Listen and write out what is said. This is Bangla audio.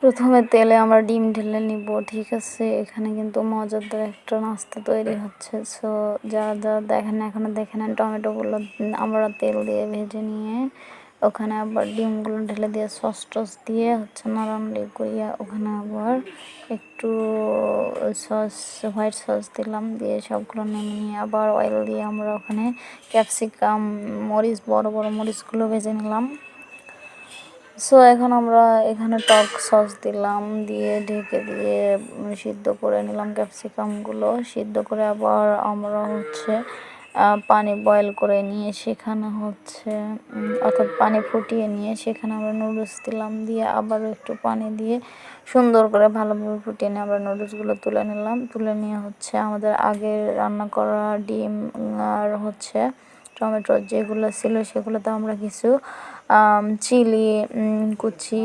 প্রথমে তেলে আমরা ডিম ঢেলে নিব, ঠিক আছে। এখানে কিন্তু মজাদার একটা নাস্তা তৈরি হচ্ছে। সো যারা যারা দেখেন এখনো দেখে নেন, টমেটোগুলো আমরা তেল দিয়ে ভেজে নিয়ে ওখানে আবার ডিমগুলো ঢেলে দিয়ে সস টস দিয়ে হচ্ছে নাড়ানাড়ি করিয়া ওখানে আবার একটু সস হোয়াইট সস দিলাম, দিয়ে সবগুলো নেমে নিয়ে আবার অয়েল দিয়ে আমরা ওখানে ক্যাপসিকাম মরিচ বড় বড় মরিচগুলো ভেজে নিলাম। সো এখন আমরা এখানে টক সস দিলাম, দিয়ে ঢেকে দিয়ে সিদ্ধ করে নিলাম ক্যাপসিকামগুলো। সিদ্ধ করে আবার আমরা হচ্ছে পানি বয়েল করে নিয়ে সেখানে হচ্ছে অর্থাৎ পানি ফুটিয়ে নিয়ে সেখানে আমরা নুডলস দিলাম, দিয়ে আবারও একটু পানি দিয়ে সুন্দর করে ভালোভাবে ফুটিয়ে নিয়ে আমরা নুডলসগুলো তুলে নিলাম। তুলে নিয়ে হচ্ছে আমাদের আগে রান্না করা ডিম আর হচ্ছে টমেটো যেগুলো ছিল সেগুলোতে আমরা কিছু চিলি কুচি